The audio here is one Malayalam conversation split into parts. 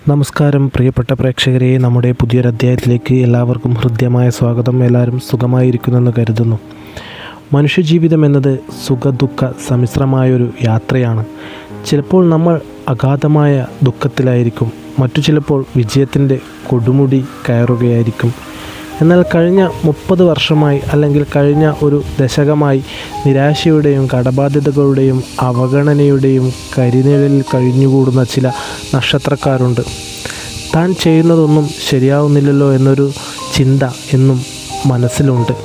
നമസ്കാരം പ്രിയപ്പെട്ട പ്രേക്ഷകരെ, നമ്മുടെ പുതിയൊരു അധ്യായത്തിലേക്ക് എല്ലാവർക്കും ഹൃദ്യമായ സ്വാഗതം. എല്ലാവരും സുഖമായിരിക്കുന്നെന്ന് കരുതുന്നു. മനുഷ്യജീവിതം എന്നത് സുഖദുഃഖ സമ്മിശ്രമായൊരു യാത്രയാണ്. ചിലപ്പോൾ നമ്മൾ അഗാധമായ ദുഃഖത്തിലായിരിക്കും, മറ്റു ചിലപ്പോൾ വിജയത്തിൻ്റെ കൊടുമുടി കയറുകയായിരിക്കും. എന്നാൽ കഴിഞ്ഞ 30 വർഷമായി അല്ലെങ്കിൽ കഴിഞ്ഞ ഒരു ദശകമായി നിരാശയുടെയും കടബാധ്യതകളുടെയും അവഗണനയുടെയും കരിനിഴലിൽ കഴിഞ്ഞുകൂടുന്ന ചില നക്ഷത്രക്കാരുണ്ട്. താൻ ചെയ്യുന്നതൊന്നും ശരിയാവുന്നില്ലല്ലോ എന്നൊരു ചിന്ത എന്നും മനസ്സിലുണ്ട്.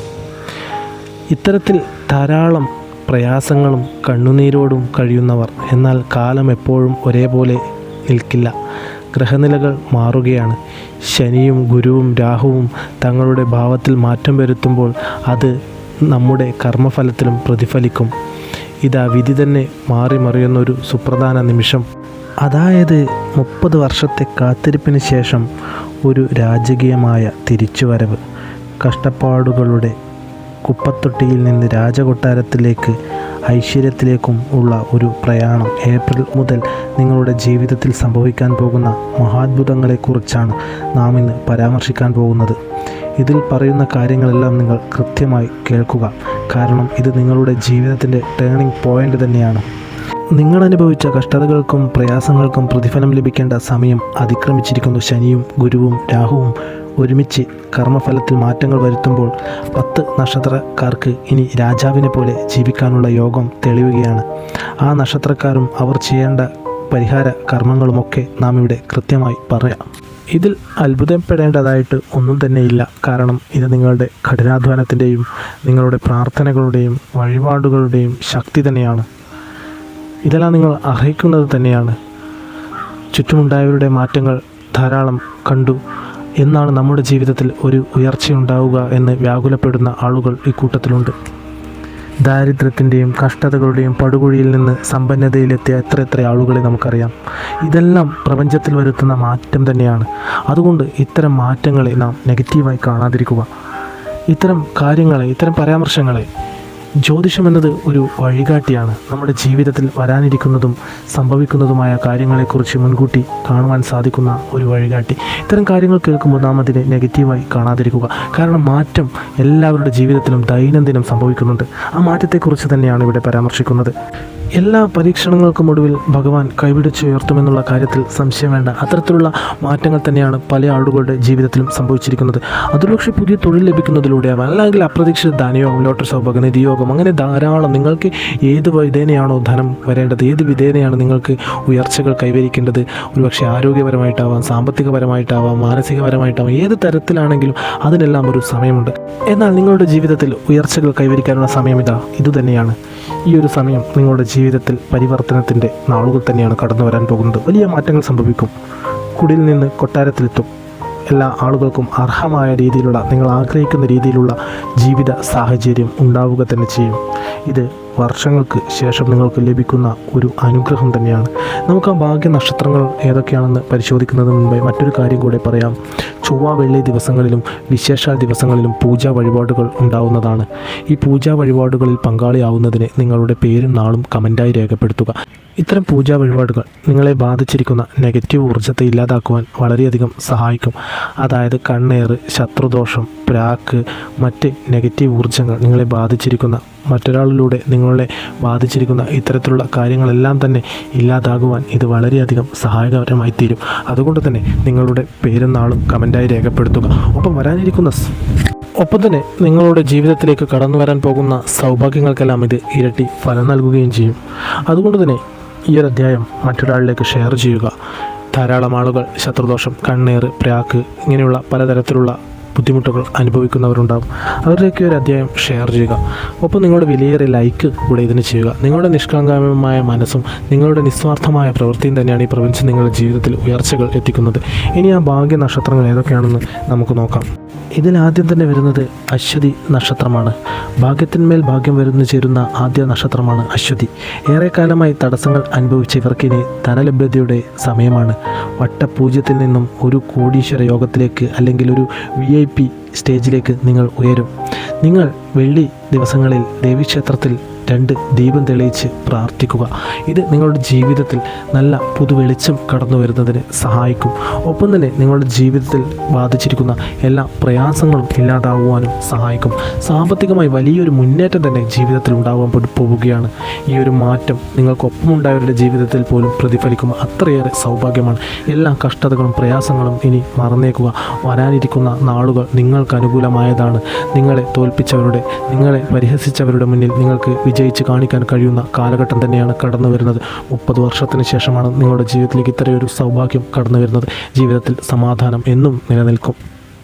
ഇത്തരത്തിൽ ധാരാളം പ്രയാസങ്ങളും കണ്ണുനീരോടും കഴിയുന്നവർ. എന്നാൽ കാലം എപ്പോഴും ഒരേപോലെ നിൽക്കില്ല. ഗ്രഹനിലകൾ മാറുകയാണ്. ശനിയും ഗുരുവും രാഹുവും തങ്ങളുടെ ഭാവത്തിൽ മാറ്റം വരുത്തുമ്പോൾ അത് നമ്മുടെ കർമ്മഫലത്തിലും പ്രതിഫലിക്കും. ഇതാ വിധി തന്നെ മാറി മറിയുന്നൊരു സുപ്രധാന നിമിഷം. അതായത് 30 വർഷത്തെ കാത്തിരിപ്പിന് ശേഷം ഒരു രാജകീയമായ തിരിച്ചുവരവ്. കഷ്ടപ്പാടുകളുടെ കുപ്പത്തൊട്ടിയിൽ നിന്ന് രാജകൊട്ടാരത്തിലേക്ക് ഐശ്വര്യത്തിലേക്കും ഉള്ള ഒരു പ്രയാണം. ഏപ്രിൽ മുതൽ നിങ്ങളുടെ ജീവിതത്തിൽ സംഭവിക്കാൻ പോകുന്ന മഹാത്ഭുതങ്ങളെക്കുറിച്ചാണ് നാം ഇന്ന് പരാമർശിക്കാൻ പോകുന്നത്. ഇതിൽ പറയുന്ന കാര്യങ്ങളെല്ലാം നിങ്ങൾ കൃത്യമായി കേൾക്കുക. കാരണം ഇത് നിങ്ങളുടെ ജീവിതത്തിൻ്റെ ടേണിംഗ് പോയിൻ്റ് തന്നെയാണ്. നിങ്ങൾ അനുഭവിച്ച കഷ്ടതകൾക്കും പ്രയാസങ്ങൾക്കും പ്രതിഫലം ലഭിക്കേണ്ട സമയം അതിക്രമിച്ചിരിക്കുന്നു. ശനിയും ഗുരുവും രാഹുവും ഒരുമിച്ച് കർമ്മഫലത്തിൽ മാറ്റങ്ങൾ വരുത്തുമ്പോൾ 10 നക്ഷത്രക്കാർക്ക് ഇനി രാജാവിനെ പോലെ ജീവിക്കാനുള്ള യോഗം തെളിയുകയാണ്. ആ നക്ഷത്രക്കാരും അവർ ചെയ്യേണ്ട പരിഹാര കർമ്മങ്ങളുമൊക്കെ നാം ഇവിടെ കൃത്യമായി പറയാം. ഇതിൽ അത്ഭുതപ്പെടേണ്ടതായിട്ട് ഒന്നും തന്നെയില്ല. കാരണം ഇത് നിങ്ങളുടെ കഠിനാധ്വാനത്തിൻ്റെയും നിങ്ങളുടെ പ്രാർത്ഥനകളുടെയും വഴിപാടുകളുടെയും ശക്തി തന്നെയാണ്. ഇതെല്ലാം നിങ്ങൾ അർഹിക്കുന്നത് തന്നെയാണ്. ചുറ്റുമുണ്ടായവരുടെ മാറ്റങ്ങൾ ധാരാളം കണ്ടു എന്നാണ് നമ്മുടെ ജീവിതത്തിൽ ഒരു ഉയർച്ചയുണ്ടാവുക എന്ന് വ്യാകുലപ്പെടുന്ന ആളുകൾ ഇക്കൂട്ടത്തിലുണ്ട്. ദാരിദ്ര്യത്തിൻ്റെയും കഷ്ടതകളുടെയും പടുകുഴിയിൽ നിന്ന് സമ്പന്നതയിലെത്തിയ എത്ര ആളുകളെ നമുക്കറിയാം. ഇതെല്ലാം പ്രപഞ്ചത്തിൽ വരുത്തുന്ന മാറ്റം തന്നെയാണ്. അതുകൊണ്ട് ഇത്തരം മാറ്റങ്ങളെ നാം നെഗറ്റീവായി കാണാതിരിക്കുക. ഇത്തരം കാര്യങ്ങളെ, ഇത്തരം പരാമർശങ്ങളെ, ജ്യോതിഷം എന്നത് ഒരു വഴികാട്ടിയാണ്. നമ്മുടെ ജീവിതത്തിൽ വരാനിരിക്കുന്നതും സംഭവിക്കുന്നതുമായ കാര്യങ്ങളെക്കുറിച്ച് മുൻകൂട്ടി കാണുവാൻ സാധിക്കുന്ന ഒരു വഴികാട്ടി. ഇത്തരം കാര്യങ്ങൾ കേൾക്കുമ്പോൾ നാം അതിനെ നെഗറ്റീവായി കാണാതിരിക്കുക. കാരണം മാറ്റം എല്ലാവരുടെ ജീവിതത്തിലും ദൈനംദിനം സംഭവിക്കുന്നുണ്ട്. ആ മാറ്റത്തെക്കുറിച്ച് തന്നെയാണ് ഇവിടെ പരാമർശിക്കുന്നത്. എല്ലാ പരീക്ഷണങ്ങൾക്കും ഒടുവിൽ ഭഗവാൻ കൈപിടിച്ചുയർത്തുമെന്നുള്ള കാര്യത്തിൽ സംശയം വേണ്ട. അത്തരത്തിലുള്ള മാറ്റങ്ങൾ തന്നെയാണ് പല ആളുകളുടെ ജീവിതത്തിലും സംഭവിച്ചിരിക്കുന്നത്. അതിലൊക്കെ പുതിയ തൊഴിൽ ലഭിക്കുന്നതിലൂടെയാവാം, അല്ലെങ്കിൽ അപ്രതീക്ഷിത ധനയോഗം, ലോട്ടറി സൗഭാഗ്യം, നിധിയോഗം, അങ്ങനെ ധാരാളം. നിങ്ങൾക്ക് ഏത് വിധേനയാണോ ധനം വരേണ്ടത്, ഏത് വിധേനയാണ് നിങ്ങൾക്ക് ഉയർച്ചകൾ കൈവരിക്കേണ്ടത്, ഒരുപക്ഷെ ആരോഗ്യപരമായിട്ടാവാം, സാമ്പത്തികപരമായിട്ടാവാം, മാനസികപരമായിട്ടാവാം, ഏത് തരത്തിലാണെങ്കിലും അതിനെല്ലാം ഒരു സമയമുണ്ട്. എന്നാൽ നിങ്ങളുടെ ജീവിതത്തിൽ ഉയർച്ചകൾ കൈവരിക്കാനുള്ള സമയം ഇതുതന്നെയാണ്. ഈ ഒരു സമയം നിങ്ങളുടെ ജീവിതത്തിൽ പരിവർത്തനത്തിൻ്റെ നാളുകൾ തന്നെയാണ് കടന്നു വരാൻ പോകുന്നത്. വലിയ മാറ്റങ്ങൾ സംഭവിക്കും. കുടിയിൽ നിന്ന് കൊട്ടാരത്തിലെത്തും. എല്ലാ ആളുകൾക്കും അർഹമായ രീതിയിലുള്ള, നിങ്ങൾ ആഗ്രഹിക്കുന്ന രീതിയിലുള്ള ജീവിത സാഹചര്യം ഉണ്ടാവുക തന്നെ ചെയ്യും. ഇത് വർഷങ്ങൾക്ക് ശേഷം നിങ്ങൾക്ക് ലഭിക്കുന്ന ഒരു അനുഗ്രഹം തന്നെയാണ്. നമുക്ക് ആ ഭാഗ്യ നക്ഷത്രങ്ങൾ ഏതൊക്കെയാണെന്ന് പരിശോധിക്കുന്നതിന് മുമ്പേ മറ്റൊരു കാര്യം കൂടെ പറയാം. ചൊവ്വ വെള്ളി ദിവസങ്ങളിലും വിശേഷാൽ ദിവസങ്ങളിലും പൂജാ വഴിപാടുകൾ ഉണ്ടാവുന്നതാണ്. ഈ പൂജാ വഴിപാടുകളിൽ പങ്കാളിയാവുന്നതിന് നിങ്ങളുടെ പേരും നാളും കമൻറ്റായി രേഖപ്പെടുത്തുക. ഇത്തരം പൂജാ വഴിപാടുകൾ നിങ്ങളെ ബാധിച്ചിരിക്കുന്ന നെഗറ്റീവ് ഊർജ്ജത്തെ ഇല്ലാതാക്കുവാൻ വളരെയധികം സഹായിക്കും. അതായത് കണ്ണേറ്, ശത്രുദോഷം, പ്രാക്ക്, മറ്റ് നെഗറ്റീവ് ഊർജ്ജങ്ങൾ, നിങ്ങളെ ബാധിച്ചിരിക്കുന്ന മറ്റൊരാളിലൂടെ നിങ്ങളെ ബാധിച്ചിരിക്കുന്ന ഇത്തരത്തിലുള്ള കാര്യങ്ങളെല്ലാം തന്നെ ഇല്ലാതാകുവാൻ ഇത് വളരെയധികം സഹായകരമായി തീരും. അതുകൊണ്ട് തന്നെ നിങ്ങളുടെ പേരും നാളും കമൻറ്റായി രേഖപ്പെടുത്തുക. ഒപ്പം തന്നെ നിങ്ങളുടെ ജീവിതത്തിലേക്ക് കടന്നു വരാൻ പോകുന്ന സൗഭാഗ്യങ്ങൾക്കെല്ലാം ഇത് ഇരട്ടി ഫലം നൽകുകയും ചെയ്യും. അതുകൊണ്ട് തന്നെ ഈ ഒരു അധ്യായം മറ്റൊരാളിലേക്ക് ഷെയർ ചെയ്യുക. ധാരാളം ആളുകൾ ശത്രുദോഷം, കണ്ണേറ്, പ്രാക്ക് ഇങ്ങനെയുള്ള പലതരത്തിലുള്ള ബുദ്ധിമുട്ടുകൾ അനുഭവിക്കുന്നവരുണ്ടാകും. അവരിലേക്ക് ഒരു അധ്യായം ഷെയർ ചെയ്യുക. ഒപ്പം നിങ്ങളുടെ വിലയേറിയ ലൈക്ക് കൂടെ ഇതിന് ചെയ്യുക. നിങ്ങളുടെ നിഷ്കളങ്കമായ മനസ്സും നിങ്ങളുടെ നിസ്വാർത്ഥമായ പ്രവൃത്തിയും തന്നെയാണ് ഈ പ്രപഞ്ചം നിങ്ങളുടെ ജീവിതത്തിൽ ഉയർച്ചകൾ എത്തിക്കുന്നത്. ഇനി ആ ഭാഗ്യ നക്ഷത്രങ്ങൾ ഏതൊക്കെയാണെന്ന് നമുക്ക് നോക്കാം. ഇതിലാദ്യം തന്നെ വരുന്നത് അശ്വതി നക്ഷത്രമാണ്. ഭാഗ്യത്തിന്മേൽ ഭാഗ്യം വരുന്നു ചേരുന്ന ആദ്യ നക്ഷത്രമാണ് അശ്വതി. ഏറെക്കാലമായി തടസ്സങ്ങൾ അനുഭവിച്ച ഇവർക്കിനി ധനലഭ്യതയുടെ സമയമാണ്. വട്ടപൂജ്യത്തിൽ നിന്നും ഒരു കോടീശ്വര യോഗത്തിലേക്ക്, അല്ലെങ്കിൽ ഒരു VIP സ്റ്റേജിലേക്ക് നിങ്ങൾ ഉയരും. നിങ്ങൾ വെള്ളി ദിവസങ്ങളിൽ ദേവീക്ഷേത്രത്തിൽ 2 ദീപം തെളിയിച്ച് പ്രാർത്ഥിക്കുക. ഇത് നിങ്ങളുടെ ജീവിതത്തിൽ നല്ല പുതുവെളിച്ചം കടന്നു വരുന്നതിന് സഹായിക്കും. ഒപ്പം തന്നെ നിങ്ങളുടെ ജീവിതത്തിൽ ബാധിച്ചിരിക്കുന്ന എല്ലാ പ്രയാസങ്ങളും ഇല്ലാതാവുവാനും സഹായിക്കും. സാമ്പത്തികമായി വലിയൊരു മുന്നേറ്റം തന്നെ ജീവിതത്തിൽ ഉണ്ടാകാൻ പോവുകയാണ്. ഈ ഒരു മാറ്റം നിങ്ങൾക്കൊപ്പമുണ്ടായവരുടെ ജീവിതത്തിൽ പോലും പ്രതിഫലിക്കും. അത്രയേറെ സൗഭാഗ്യമാണ്. എല്ലാ കഷ്ടതകളും പ്രയാസങ്ങളും ഇനി മറന്നേക്കുക. വരാനിരിക്കുന്ന നാളുകൾ നിങ്ങൾക്ക് അനുകൂലമായതാണ്. നിങ്ങളെ തോൽപ്പിച്ചവരുടെ, നിങ്ങളെ പരിഹസിച്ചവരുടെ മുന്നിൽ നിങ്ങൾക്ക് വിജയിച്ച് കാണിക്കാൻ കഴിയുന്ന കാലഘട്ടം തന്നെയാണ് കടന്നു വരുന്നത്. 30 വർഷത്തിന് ശേഷമാണ് നിങ്ങളുടെ ജീവിതത്തിലേക്ക് ഇത്രയൊരു സൗഭാഗ്യം കടന്നു വരുന്നത്. ജീവിതത്തിൽ സമാധാനം എന്നും നിലനിൽക്കും.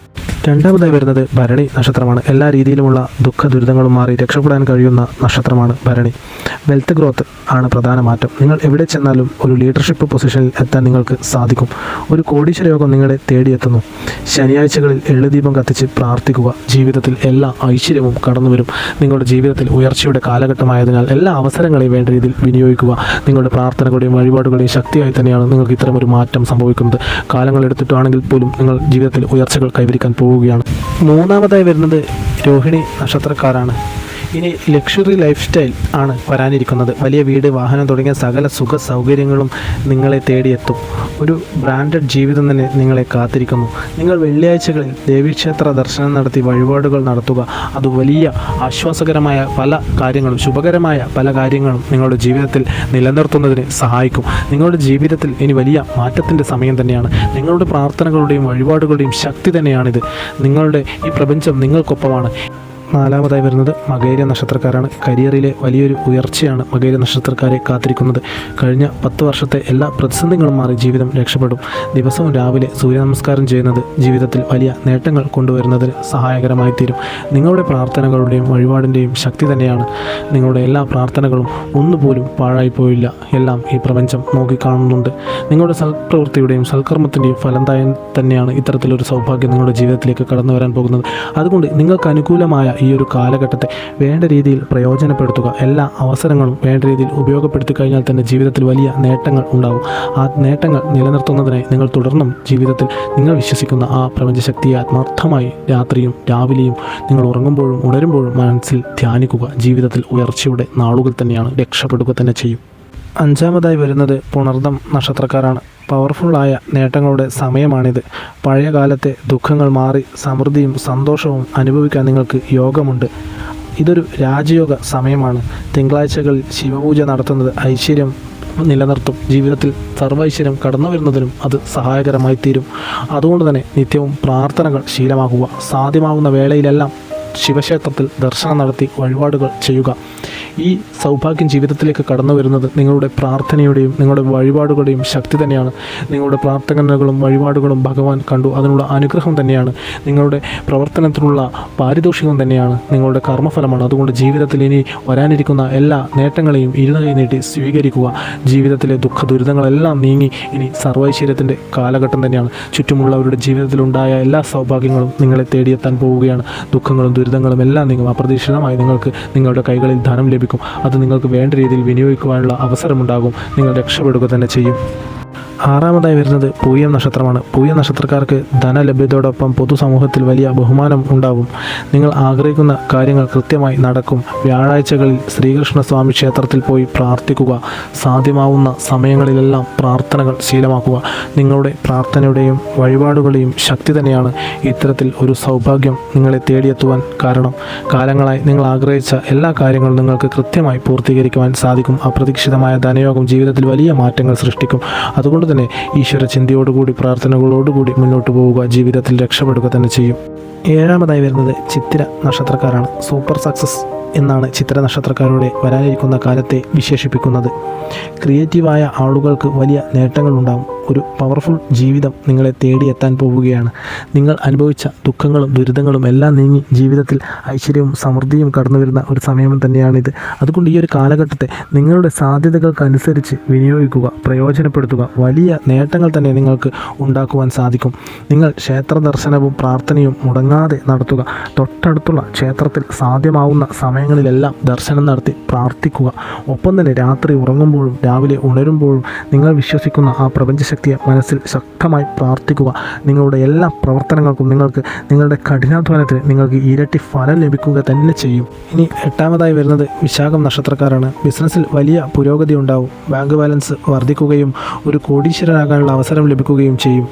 രണ്ടാമതായി വരുന്നത് ഭരണി നക്ഷത്രമാണ്. എല്ലാ രീതിയിലുമുള്ള ദുഃഖ ദുരിതങ്ങളും മാറി രക്ഷപ്പെടാൻ കഴിയുന്ന നക്ഷത്രമാണ് ഭരണി. വെൽത്ത് ഗ്രോത്ത് ആണ് പ്രധാന മാറ്റം. നിങ്ങൾ എവിടെ ചെന്നാലും ഒരു ലീഡർഷിപ്പ് പൊസിഷനിൽ എത്താൻ നിങ്ങൾക്ക് സാധിക്കും. ഒരു കോടീശ്വര യോഗം നിങ്ങളെ തേടിയെത്തുന്നു. ശനിയാഴ്ചകളിൽ എള്ളുദീപം കത്തിച്ച് പ്രാർത്ഥിക്കുക. ജീവിതത്തിൽ എല്ലാ ഐശ്വര്യവും കടന്നു വരും. നിങ്ങളുടെ ജീവിതത്തിൽ ഉയർച്ചയുടെ കാലഘട്ടമായതിനാൽ എല്ലാ അവസരങ്ങളെയും വേണ്ട രീതിയിൽ വിനിയോഗിക്കുക. നിങ്ങളുടെ പ്രാർത്ഥനകളുടെയും വഴിപാടുകളുടെയും ശക്തിയായി തന്നെയാണ് നിങ്ങൾക്ക് ഇത്തരമൊരു മാറ്റം സംഭവിക്കുന്നത്. കാലങ്ങൾ എടുത്തിട്ടാണെങ്കിൽ പോലും നിങ്ങൾ ജീവിതത്തിൽ ഉയർച്ചകൾ കൈവരിക്കാൻ പോവുകയാണ്. മൂന്നാമതായി വരുന്നത് രോഹിണി നക്ഷത്രക്കാരാണ്. ഇനി ലക്ഷറി ലൈഫ് സ്റ്റൈൽ ആണ് വരാനിരിക്കുന്നത്. വലിയ വീട്, വാഹനം തുടങ്ങിയ സകല സുഖ സൗകര്യങ്ങളും നിങ്ങളെ തേടിയെത്തും. ഒരു ബ്രാൻഡഡ് ജീവിതം തന്നെ നിങ്ങളെ കാത്തിരിക്കുന്നു. നിങ്ങൾ വെള്ളിയാഴ്ചകളിൽ ദേവീക്ഷേത്ര ദർശനം നടത്തി വഴിപാടുകൾ നടത്തുക. അത് വലിയ ആശ്വാസകരമായ പല കാര്യങ്ങളും, ശുഭകരമായ പല കാര്യങ്ങളും നിങ്ങളുടെ ജീവിതത്തിൽ നിലനിർത്തുന്നതിന് സഹായിക്കും. നിങ്ങളുടെ ജീവിതത്തിൽ ഇനി വലിയ മാറ്റത്തിൻ്റെ സമയം തന്നെയാണ്. നിങ്ങളുടെ പ്രാർത്ഥനകളുടെയും വഴിപാടുകളുടെയും ശക്തി തന്നെയാണിത്. നിങ്ങളുടെ ഈ പ്രപഞ്ചം നിങ്ങൾക്കൊപ്പമാണ്. നാലാമതായി വരുന്നത് മകയിര നക്ഷത്രക്കാരാണ്. കരിയറിലെ വലിയൊരു ഉയർച്ചയാണ് മകയിര നക്ഷത്രക്കാരെ കാത്തിരിക്കുന്നത്. കഴിഞ്ഞ 10 വർഷത്തെ എല്ലാ പ്രതിസന്ധികളും മാറി ജീവിതം രക്ഷപ്പെടും. ദിവസവും രാവിലെ സൂര്യ നമസ്കാരം ചെയ്യുന്നത് ജീവിതത്തിൽ വലിയ നേട്ടങ്ങൾ കൊണ്ടുവരുന്നതിന് സഹായകരമായി തീരും. നിങ്ങളുടെ പ്രാർത്ഥനകളുടെയും വഴിപാടിൻ്റെയും ശക്തി തന്നെയാണ്. നിങ്ങളുടെ എല്ലാ പ്രാർത്ഥനകളും ഒന്നുപോലും പാഴായി പോയില്ല. എല്ലാം ഈ പ്രപഞ്ചം നോക്കിക്കാണുന്നുണ്ട്. നിങ്ങളുടെ സൽപ്രവൃത്തിയുടെയും സൽക്കർമ്മത്തിൻ്റെയും ഫലം തന്നെയാണ് ഇത്തരത്തിലൊരു സൗഭാഗ്യം നിങ്ങളുടെ ജീവിതത്തിലേക്ക് കടന്നു വരാൻ പോകുന്നത്. അതുകൊണ്ട് നിങ്ങൾക്ക് അനുകൂലമായ ഈ ഒരു കാലഘട്ടത്തെ വേണ്ട രീതിയിൽ പ്രയോജനപ്പെടുത്തുക. എല്ലാ അവസരങ്ങളും വേണ്ട രീതിയിൽ ഉപയോഗപ്പെടുത്തി കഴിഞ്ഞാൽ തന്നെ ജീവിതത്തിൽ വലിയ നേട്ടങ്ങൾ ഉണ്ടാകും. ആ നേട്ടങ്ങൾ നിലനിർത്തുന്നതിനായി നിങ്ങൾ തുടർന്നും ജീവിതത്തിൽ നിങ്ങൾ വിശ്വസിക്കുന്ന ആ പ്രപഞ്ചശക്തിയെ ആത്മാർത്ഥമായി രാത്രിയും രാവിലെയും നിങ്ങൾ ഉറങ്ങുമ്പോഴും ഉണരുമ്പോഴും മനസ്സിൽ ധ്യാനിക്കുക. ജീവിതത്തിൽ ഉയർച്ചയുടെ നാളുകൾ തന്നെയാണ്. രക്ഷപ്പെടുക തന്നെ ചെയ്യും. അഞ്ചാമതായി വരുന്നത് പുണർദം നക്ഷത്രക്കാരാണ്. പവർഫുള്ളായ നേട്ടങ്ങളുടെ സമയമാണിത്. പഴയ കാലത്തെ ദുഃഖങ്ങൾ മാറി സമൃദ്ധിയും സന്തോഷവും അനുഭവിക്കാൻ നിങ്ങൾക്ക് യോഗമുണ്ട്. ഇതൊരു രാജയോഗ സമയമാണ്. തിങ്കളാഴ്ചകളിൽ ശിവപൂജ നടത്തുന്നത് ഐശ്വര്യം നിലനിർത്തും. ജീവിതത്തിൽ സർവൈശ്വര്യം കടന്നു വരുന്നതിനും അത് സഹായകരമായി തീരും. അതുകൊണ്ട് തന്നെ നിത്യവും പ്രാർത്ഥനകൾ ശീലമാക്കുക. സാധ്യമാകുന്ന വേളയിലെല്ലാം ശിവക്ഷേത്രത്തിൽ ദർശനം നടത്തി വഴിപാടുകൾ ചെയ്യുക. ഈ സൗഭാഗ്യം ജീവിതത്തിലേക്ക് കടന്നു വരുന്നത് നിങ്ങളുടെ പ്രാർത്ഥനയുടെയും നിങ്ങളുടെ വഴിപാടുകളുടെയും ശക്തി തന്നെയാണ്. നിങ്ങളുടെ പ്രാർത്ഥനകളും വഴിപാടുകളും ഭഗവാൻ കണ്ടു. അതിനുള്ള അനുഗ്രഹം തന്നെയാണ്. നിങ്ങളുടെ പ്രവർത്തനത്തിനുള്ള പാരിതോഷികം തന്നെയാണ്. നിങ്ങളുടെ കർമ്മഫലമാണ്. അതുകൊണ്ട് ജീവിതത്തിൽ ഇനി വരാനിരിക്കുന്ന എല്ലാ നേട്ടങ്ങളെയും ഇരുകൈ നീട്ടി സ്വീകരിക്കുക. ജീവിതത്തിലെ ദുഃഖ ദുരിതങ്ങളെല്ലാം നീങ്ങി ഇനി സർവൈശ്വര്യത്തിൻ്റെ കാലഘട്ടം തന്നെയാണ്. ചുറ്റുമുള്ളവരുടെ ജീവിതത്തിലുണ്ടായ എല്ലാ സൗഭാഗ്യങ്ങളും നിങ്ങളെ തേടിയെത്താൻ പോവുകയാണ്. ദുഃഖങ്ങളും ദുരിതങ്ങളും എല്ലാം നീങ്ങും. അപ്രതീക്ഷിതമായി നിങ്ങൾക്ക് നിങ്ങളുടെ കൈകളിൽ ധനം ലഭിക്കും. അത് നിങ്ങൾക്ക് വേണ്ട രീതിയിൽ വിനിയോഗിക്കുവാനുള്ള അവസരമുണ്ടാകും. നിങ്ങൾ രക്ഷപ്പെടുക തന്നെ ചെയ്യും. ആറാമതായി വരുന്നത് പൂയം നക്ഷത്രമാണ്. പൂയം നക്ഷത്രക്കാർക്ക് ധനലഭ്യതയോടൊപ്പം പൊതുസമൂഹത്തിൽ വലിയ ബഹുമാനം ഉണ്ടാകും. നിങ്ങൾ ആഗ്രഹിക്കുന്ന കാര്യങ്ങൾ കൃത്യമായി നടക്കും. വ്യാഴാഴ്ചകളിൽ ശ്രീകൃഷ്ണസ്വാമി ക്ഷേത്രത്തിൽ പോയി പ്രാർത്ഥിക്കുക. സാധ്യമാവുന്ന സമയങ്ങളിലെല്ലാം പ്രാർത്ഥനകൾ ശീലമാക്കുക. നിങ്ങളുടെ പ്രാർത്ഥനയുടെയും വഴിപാടുകളുടെയും ശക്തി തന്നെയാണ് ഇത്തരത്തിൽ ഒരു സൗഭാഗ്യം നിങ്ങളെ തേടിയെത്തുവാൻ കാരണം. കാലങ്ങളായി നിങ്ങൾ ആഗ്രഹിച്ച എല്ലാ കാര്യങ്ങളും നിങ്ങൾക്ക് കൃത്യമായി പൂർത്തീകരിക്കുവാൻ സാധിക്കും. അപ്രതീക്ഷിതമായ ധനയോഗം ജീവിതത്തിൽ വലിയ മാറ്റങ്ങൾ സൃഷ്ടിക്കും. അതുകൊണ്ട് തന്നെ ഈശ്വര ചിന്തയോടുകൂടി പ്രാർത്ഥനകളോടുകൂടി മുന്നോട്ട് പോവുക. ജീവിതത്തിൽ രക്ഷപ്പെടുക തന്നെ ചെയ്യും. ഏഴാമതായി വരുന്നത് ചിത്തിര നക്ഷത്രക്കാരാണ്. സൂപ്പർ സക്സസ് എന്നാണ് ചിത്തിര നക്ഷത്രക്കാരുടെ വരാനിരിക്കുന്ന കാലത്തെ വിശേഷിപ്പിക്കുന്നത്. ക്രിയേറ്റീവായ ആളുകൾക്ക് വലിയ നേട്ടങ്ങളുണ്ടാകും. ഒരു പവർഫുൾ ജീവിതം നിങ്ങളെ തേടിയെത്താൻ പോവുകയാണ്. നിങ്ങൾ അനുഭവിച്ച ദുഃഖങ്ങളും ദുരിതങ്ങളും എല്ലാം നീങ്ങി ജീവിതത്തിൽ ഐശ്വര്യവും സമൃദ്ധിയും കടന്നു വരുന്ന ഒരു സമയം തന്നെയാണിത്. അതുകൊണ്ട് ഈ ഒരു കാലഘട്ടത്തെ നിങ്ങളുടെ സാധ്യതകൾക്കനുസരിച്ച് വിനിയോഗിക്കുക, പ്രയോജനപ്പെടുത്തുക. വലിയ നേട്ടങ്ങൾ തന്നെ നിങ്ങൾക്ക് ഉണ്ടാക്കുവാൻ സാധിക്കും. നിങ്ങൾ ക്ഷേത്ര ദർശനവും പ്രാർത്ഥനയും മുടങ്ങാതെ നടത്തുക. തൊട്ടടുത്തുള്ള ക്ഷേത്രത്തിൽ സാധ്യമാവുന്ന സമയങ്ങളിലെല്ലാം ദർശനം നടത്തി പ്രാർത്ഥിക്കുക. ഒപ്പം തന്നെ രാത്രി ഉറങ്ങുമ്പോഴും രാവിലെ ഉണരുമ്പോഴും നിങ്ങൾ വിശ്വസിക്കുന്ന ആ പ്രപഞ്ചശക്തി പ്രപഞ്ചശക്തിയെ മനസ്സിൽ ശക്തമായി പ്രാർത്ഥിക്കുക. നിങ്ങളുടെ എല്ലാ പ്രവർത്തനങ്ങൾക്കും നിങ്ങളുടെ കഠിനാധ്വാനത്തിന് നിങ്ങൾക്ക് ഇരട്ടി ഫലം ലഭിക്കുക തന്നെ ചെയ്യും. ഇനി 8ാമതായി വരുന്നത് വിശാഖം നക്ഷത്രക്കാരാണ്. ബിസിനസ്സിൽ വലിയ പുരോഗതി ഉണ്ടാവും. ബാങ്ക് ബാലൻസ് വർദ്ധിക്കുകയും ഒരു കോടീശ്വരനാകാനുള്ള അവസരം ലഭിക്കുകയും ചെയ്യും.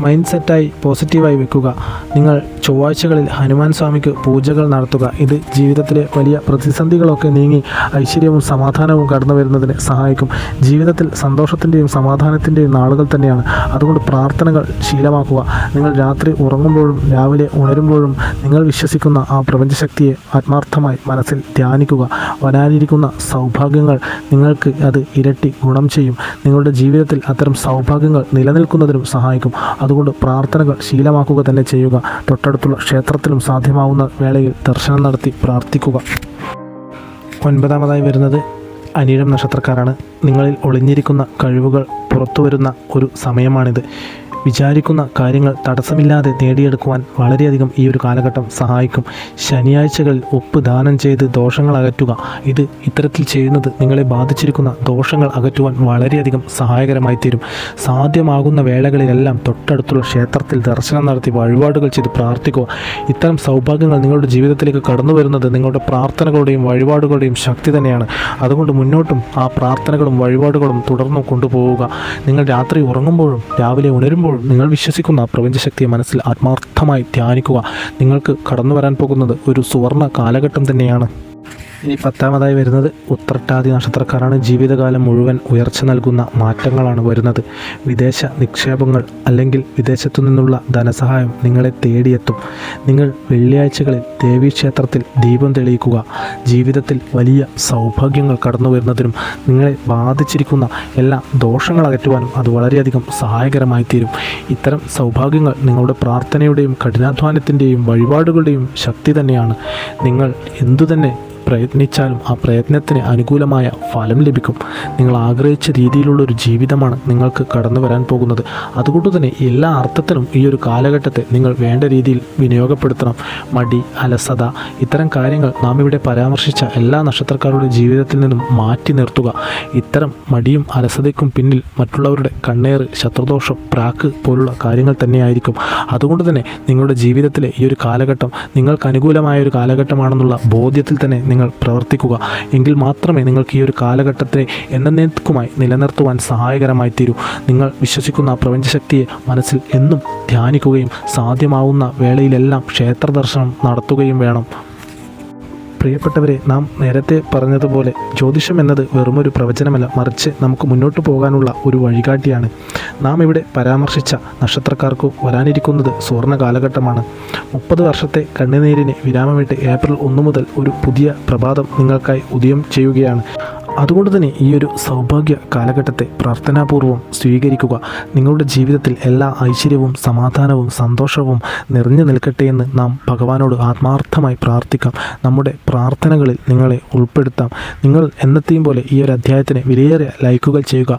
മൈൻഡ് സെറ്റായി പോസിറ്റീവായി വെക്കുക. നിങ്ങൾ ചൊവ്വാഴ്ചകളിൽ ഹനുമാൻ സ്വാമിക്ക് പൂജകൾ നടത്തുക. ഇത് ജീവിതത്തിലെ വലിയ പ്രതിസന്ധികളൊക്കെ നീങ്ങി ഐശ്വര്യവും സമാധാനവും കടന്നു വരുന്നതിന് സഹായിക്കും. ജീവിതത്തിൽ സന്തോഷത്തിൻ്റെയും സമാധാനത്തിൻ്റെയും നാളുകൾ തന്നെയാണ്. അതുകൊണ്ട് പ്രാർത്ഥനകൾ ശീലമാക്കുക. നിങ്ങൾ രാത്രി ഉറങ്ങുമ്പോഴും രാവിലെ ഉണരുമ്പോഴും നിങ്ങൾ വിശ്വസിക്കുന്ന ആ പ്രപഞ്ചശക്തിയെ ആത്മാർത്ഥമായി മനസ്സിൽ ധ്യാനിക്കുക. വരാനിരിക്കുന്ന സൗഭാഗ്യങ്ങൾ നിങ്ങൾക്ക് അത് ഇരട്ടി ഗുണം ചെയ്യും. നിങ്ങളുടെ ജീവിതത്തിൽ അത്തരം സൗഭാഗ്യങ്ങൾ നിലനിൽക്കുന്നതിനും സഹായിക്കും. അതുകൊണ്ട് പ്രാർത്ഥനകൾ ശീലമാക്കുക തന്നെ ചെയ്യുക. തൊട്ടടുത്തുള്ള ക്ഷേത്രത്തിലും സാധ്യമാവുന്ന വേളയിൽ ദർശനം നടത്തി പ്രാർത്ഥിക്കുക. 9ാമതായി വരുന്നത് അനിഴം നക്ഷത്രക്കാരാണ്. നിങ്ങളിൽ ഒളിഞ്ഞിരിക്കുന്ന കഴിവുകൾ പുറത്തു വരുന്ന ഒരു സമയമാണിത്. വിചാരിക്കുന്ന കാര്യങ്ങൾ തടസ്സമില്ലാതെ നേടിയെടുക്കുവാൻ വളരെയധികം ഈ ഒരു കാലഘട്ടം സഹായിക്കും. ശനിയാഴ്ചകളിൽ ഉപ്പ് ദാനം ചെയ്ത് ദോഷങ്ങൾ അകറ്റുക. ഇത് ഇത്തരത്തിൽ ചെയ്യുന്നത് നിങ്ങളെ ബാധിച്ചിരിക്കുന്ന ദോഷങ്ങൾ അകറ്റുവാൻ വളരെയധികം സഹായകരമായി തീരും. സാധ്യമാകുന്ന വേളകളിലെല്ലാം തൊട്ടടുത്തുള്ള ക്ഷേത്രത്തിൽ ദർശനം നടത്തി വഴിപാടുകൾ ചെയ്ത് പ്രാർത്ഥിക്കുക. ഇത്തരം സൗഭാഗ്യങ്ങൾ നിങ്ങളുടെ ജീവിതത്തിലേക്ക് കടന്നു വരുന്നത് നിങ്ങളുടെ പ്രാർത്ഥനകളുടെയും വഴിപാടുകളുടെയും ശക്തി തന്നെയാണ്. അതുകൊണ്ട് മുന്നോട്ടും ആ പ്രാർത്ഥനകളും വഴിപാടുകളും തുടർന്നു കൊണ്ടുപോവുക. നിങ്ങൾ രാത്രി ഉറങ്ങുമ്പോഴും രാവിലെ ഉണരുമ്പോഴും നിങ്ങൾ വിശ്വസിക്കുന്ന പ്രപഞ്ചശക്തിയെ മനസ്സിൽ ആത്മാർത്ഥമായി ധ്യാനിക്കുക. നിങ്ങൾക്ക് കടന്നു വരാൻ പോകുന്നത് ഒരു സുവർണ്ണ കാലഘട്ടം തന്നെയാണ്. ഇനി 10ാമതായി വരുന്നത് ഉത്രട്ടാതി നക്ഷത്രക്കാരാണ്. ജീവിതകാലം മുഴുവൻ ഉയർച്ച നൽകുന്ന മാറ്റങ്ങളാണ് വരുന്നത്. വിദേശ നിക്ഷേപങ്ങൾ അല്ലെങ്കിൽ വിദേശത്തു നിന്നുള്ള ധനസഹായം നിങ്ങളെ തേടിയെത്തും. നിങ്ങൾ വെള്ളിയാഴ്ചകളിൽ ദേവീക്ഷേത്രത്തിൽ ദീപം തെളിയിക്കുക. ജീവിതത്തിൽ വലിയ സൗഭാഗ്യങ്ങൾ കടന്നു വരുന്നതിനും നിങ്ങളെ ബാധിച്ചിരിക്കുന്ന എല്ലാ ദോഷങ്ങൾ അകറ്റുവാനും അത് വളരെയധികം സഹായകരമായി തീരും. ഇത്തരം സൗഭാഗ്യങ്ങൾ നിങ്ങളുടെ പ്രാർത്ഥനയുടെയും കഠിനാധ്വാനത്തിൻ്റെയും വഴിപാടുകളുടെയും ശക്തി തന്നെയാണ്. നിങ്ങൾ എന്തുതന്നെ പ്രയത്നിച്ചാലും ആ പ്രയത്നത്തിന് അനുകൂലമായ ഫലം ലഭിക്കും. നിങ്ങൾ ആഗ്രഹിച്ച രീതിയിലുള്ളൊരു ജീവിതമാണ് നിങ്ങൾക്ക് കടന്നു വരാൻ പോകുന്നത്. അതുകൊണ്ട് തന്നെ എല്ലാ അർത്ഥത്തിലും ഈ ഒരു കാലഘട്ടത്തെ നിങ്ങൾ വേണ്ട രീതിയിൽ വിനിയോഗപ്പെടുത്തണം. മടി, അലസത ഇത്തരം കാര്യങ്ങൾ നാം ഇവിടെ പരാമർശിച്ച എല്ലാ നക്ഷത്രക്കാരുടെ ജീവിതത്തിൽ നിന്നും മാറ്റി നിർത്തുക. ഇത്തരം മടിയും അലസതയ്ക്കും പിന്നിൽ മറ്റുള്ളവരുടെ കണ്ണേറ്, ശത്രുദോഷം, പ്രാക്ക് പോലുള്ള കാര്യങ്ങൾ തന്നെയായിരിക്കും. അതുകൊണ്ട് തന്നെ നിങ്ങളുടെ ജീവിതത്തിലെ ഈ ഒരു കാലഘട്ടം നിങ്ങൾക്ക് അനുകൂലമായ ഒരു കാലഘട്ടമാണെന്നുള്ള ബോധ്യത്തിൽ തന്നെ നിങ്ങൾ പ്രവർത്തിക്കുക. എങ്കിൽ മാത്രമേ നിങ്ങൾക്ക് ഈ ഒരു കാലഘട്ടത്തെ എന്നേക്കുമായി നിലനിർത്തുവാൻ സഹായകരമായി തീരൂ. നിങ്ങൾ വിശ്വസിക്കുന്ന പ്രപഞ്ചശക്തിയെ മനസ്സിൽ എന്നും ധ്യാനിക്കുകയും സാധ്യമാവുന്ന വേളയിലെല്ലാം ക്ഷേത്ര ദർശനം നടത്തുകയും വേണം. പ്രിയപ്പെട്ടവരെ, നാം നേരത്തെ പറഞ്ഞതുപോലെ ജ്യോതിഷം എന്നത് വെറുമൊരു പ്രവചനമല്ല, മറിച്ച് നമുക്ക് മുന്നോട്ട് പോകാനുള്ള ഒരു വഴികാട്ടിയാണ്. നാം ഇവിടെ പരാമർശിച്ച നക്ഷത്രക്കാർക്ക് വരാനിരിക്കുന്നത് സുവർണ്ണ കാലഘട്ടമാണ്. 30 വർഷത്തെ കണ്ണുനീരിന് വിരാമമിട്ട് ഏപ്രിൽ 1 മുതൽ ഒരു പുതിയ പ്രഭാതം നിങ്ങൾക്കായി ഉദയം ചെയ്യുകയാണ്. അതുകൊണ്ട് തന്നെ ഈ ഒരു സൗഭാഗ്യ കാലഘട്ടത്തെ പ്രാർത്ഥനാപൂർവം സ്വീകരിക്കുക. നിങ്ങളുടെ ജീവിതത്തിൽ എല്ലാ ഐശ്വര്യവും സമാധാനവും സന്തോഷവും നിറഞ്ഞു നിൽക്കട്ടെ എന്ന് നാം ഭഗവാനോട് ആത്മാർത്ഥമായി പ്രാർത്ഥിക്കാം. നമ്മുടെ പ്രാർത്ഥനകളിൽ നിങ്ങളെ ഉൾപ്പെടുത്താം. നിങ്ങൾ എന്നത്തെയും പോലെ ഈ ഒരു അധ്യായത്തിന് വിലയേറിയ ലൈക്കുകൾ ചെയ്യുക.